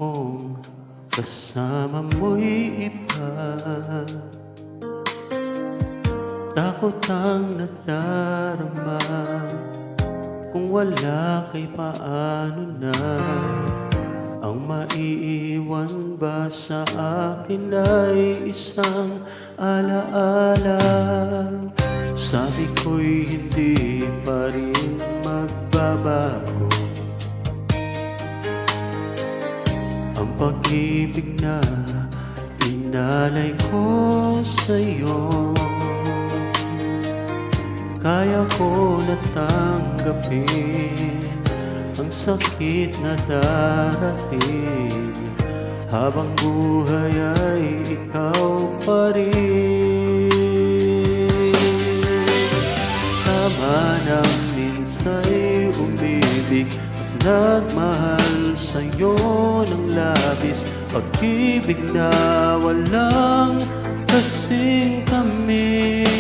akong kasama mo'y iba. Takot ang nadarama, kung wala kay paano na. Ang maiiwan ba sa akin ay isang alaala. Sabi ko'y hindi pa rin magbabago ang pag-ibig na inalay ko sa'yo. Kaya ko natanggapin ang sakit na darating, habang buhay ay ikaw pa rin. Tama nang minsa'y umibig at nagmahal sa'yo ng labis, pag-ibig na walang kasing tamis.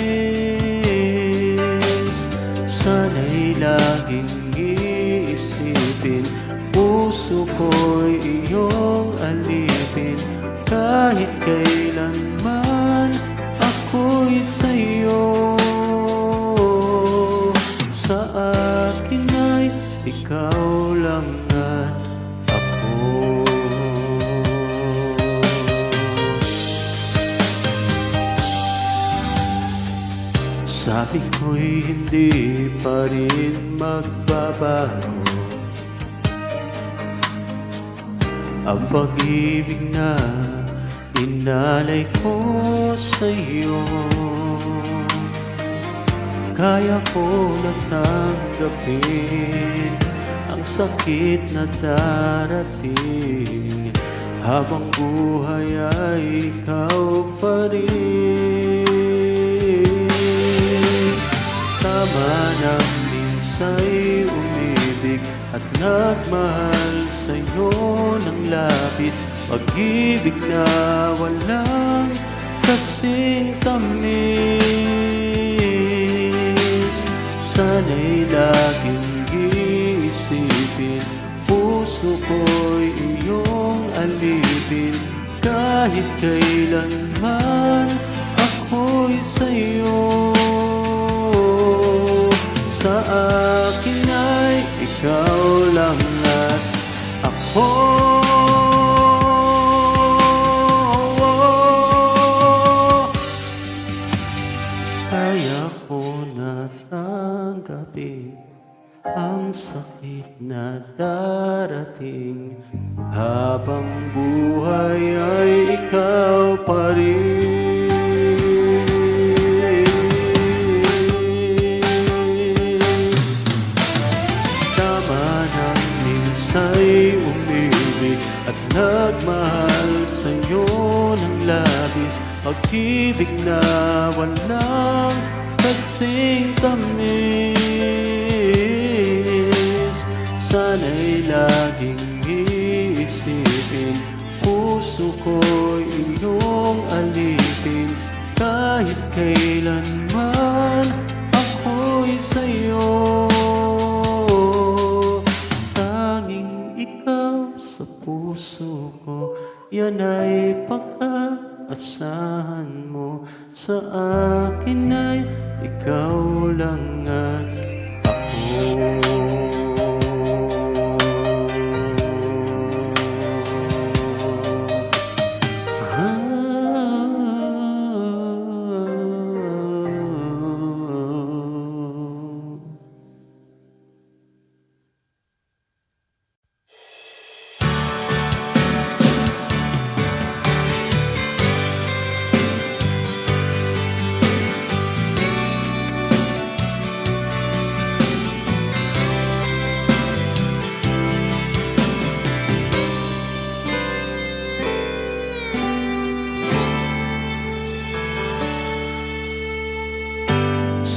Sana'y laging iisipin, puso ko'y iyong alipin. Kahit kailanman ako'y sa'yo, sa akin ay ikaw lang at ako. Sabi ko'y hindi pa rin magbabago ang pag-ibig na inalay ko sa'yo. Kaya ko natanggapin ang sakit na darating, habang buhay ay ikaw pa rin. Tama nang minsa'y umibig at nagmahal sa'yo ng labis, pag-ibig na walang kasing tamis. Sana'y laging iisipin, puso ko'y iyong alipin. Kahit kailanman ako'y sa'yo, sa akin ay ikaw lang at ako. Kaya ko natanggapin ang sakit na darating, habang buhay ay ikaw pa rin. Sa'y umibig at nagmahal sa'yo ng labis, pag-ibig na walang kasing tamis. Sana'y laging iisipin, puso ko'y iyong alipin. Kahit kailanman ako'y sa'yo, sa puso ko, yan ay pagkaasahan mo. Sa akin ay ikaw lang at ako.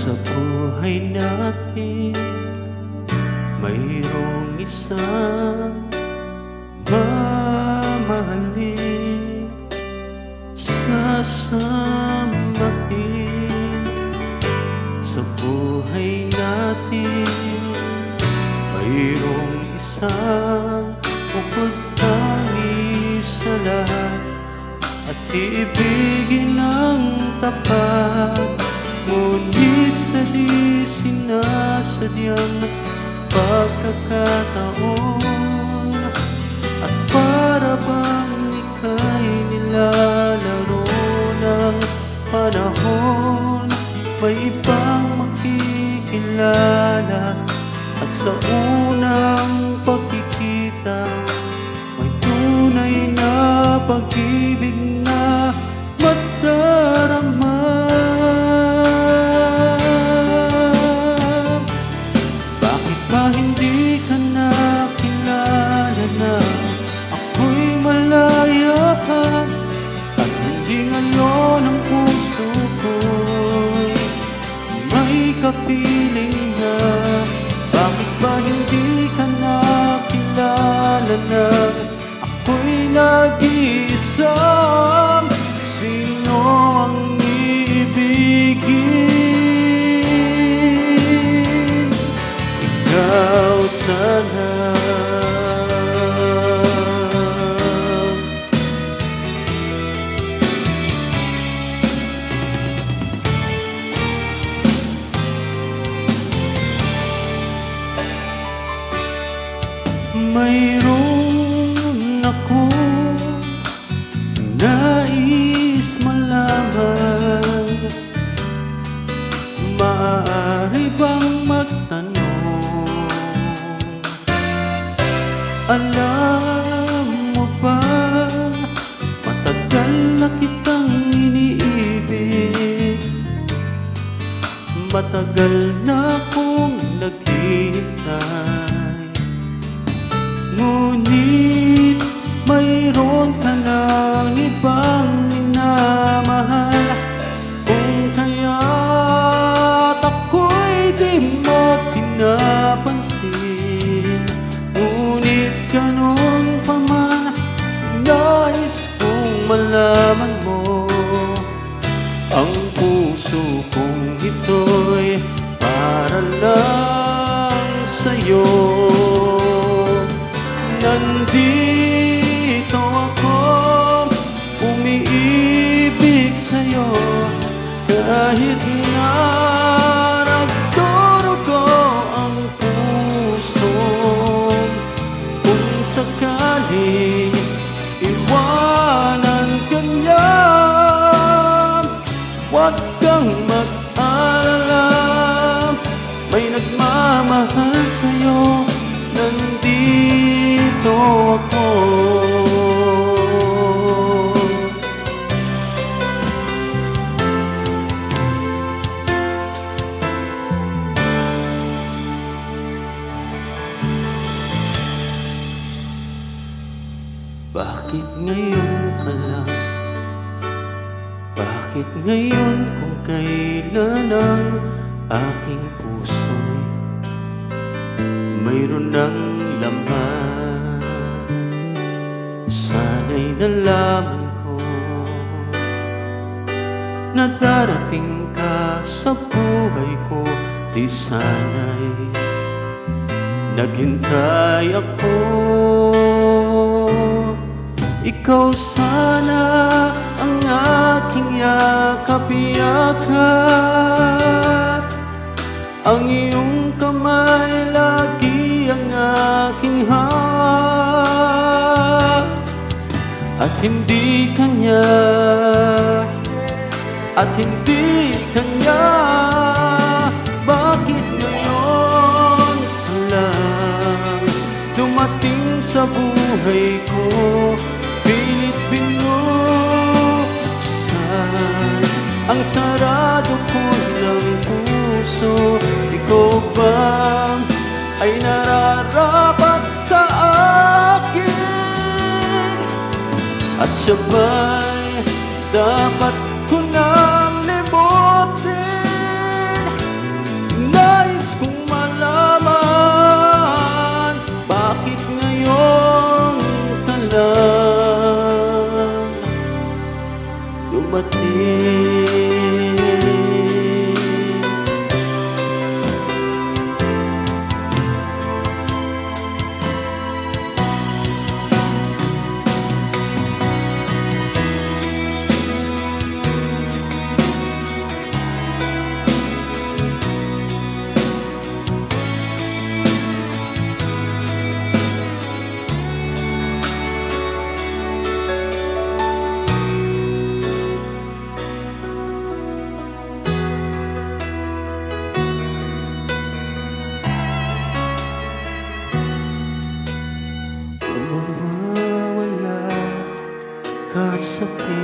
Sa buhay natin, mayroong isang mamahalin, sasambahin. Sa buhay natin, mayroong isang bukod tanging at iibigin ng tapat. Ngunit sa di sinasadyang pagkakataon, at para bang ika'y nilalaro ng panahon, may ibang makikilala. At sa unang pagkikita, may tunay na pag-ibig na madarama. Bakit ba hindi ka nakilala na ako'y malaya ka? At hindi ngayon ang puso ko'y may kapiling na. Bakit ba hindi ka nakilala na ako'y nag-iisang sino ang iibigin? Ikaw sana. Mayroon akong nais malaman. Maaari bang magtanong? Alam mo ba, matagal na kitang iniibig. Matagal na akong naghihintay. Ngunit mayroon ka ng ibang minamahal, kung kaya't ako'y di mo pinapansin. Ngunit ganun pa man, nais kong malaman mo, ang puso kong ito'y para lang sa'yo. Nandito ako, umiibig sa'yo, kahit na nagdurugo ang puso. Kung sakaling iwanan ka niya, huwag kang mag-alala, may nagmamahal sa'yo. Nandito ako. Bakit ngayon ka lang? Bakit ngayon kung kailan ang aking puso'y mayroon ng laman? Sana'y nalaman ko na darating ka sa buhay ko. Di sana'y naghintay ako. Ikaw sana ang aking yakap-yakap, ang iyong kamay lagi ang aking hawak. At hindi kanya, at hindi kanya. Bakit ngayon ka lang dumating sa buhay ko? Pilit binuksan ang sarado ko ng puso. Ikaw ba ay nararapat sa akin? At siya ba'y dapat ko nang limutin? Nais kong malaman, bakit ngayon ka lang dumating?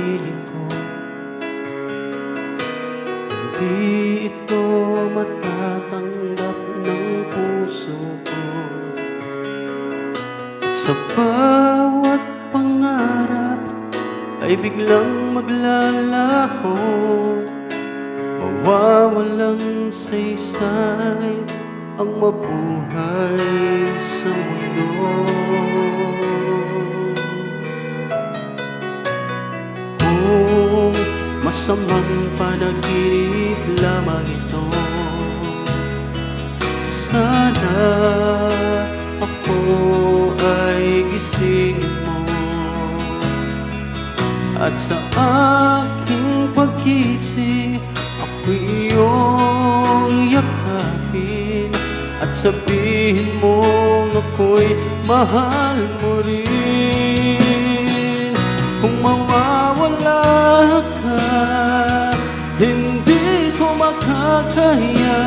piling ko. Hindi ito matatanggap ng puso ko. Sa bawat pangarap ay biglang maglalaho, mawawalang saysay ang mabuhay sa mundo. Kung masamang panaginip lamang ito, sana ako ay gisingin mo. At sa aking pagkising, ako'y iyong yakapin at sabihin mong ako'y mahal mo rin. Kung mawawala ka, hindi ko makakaya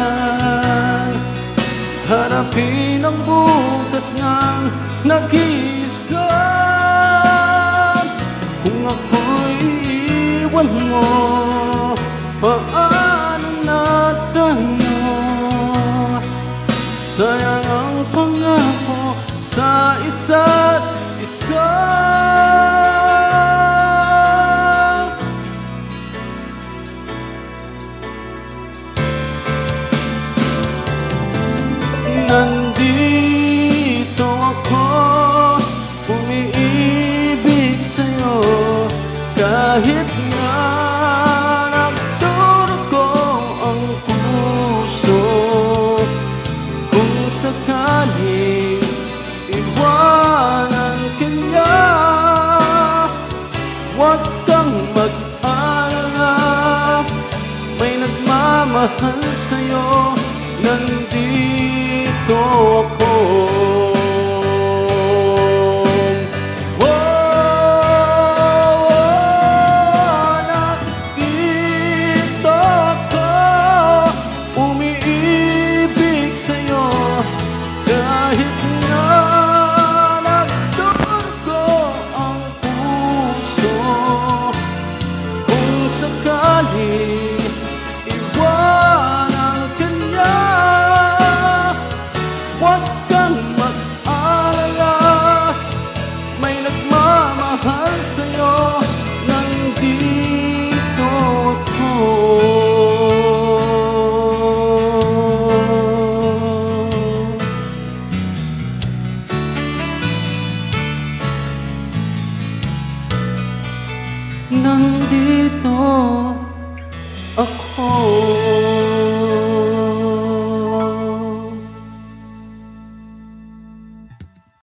harapin ang bukas ng nag-iisa. Kung ako'y iwan mo, paano na tayo? Sayang ang pangako sa isa't isa. Nandito ako, umiibig sa'yo, kahit na nagdurugo ang puso. Kung sakaling iwanan ka niya, huwag kang mag-alala, may nagmamahal sa'yo. Nandito ako. Nandito ako, umiibig sa'yo, kahit na nagdurugo ang puso. Kung sakaling iwanan ka niya, huwag kang mag-alala, may nagmamahal sa'yo. Nandito ako. Nandito ako.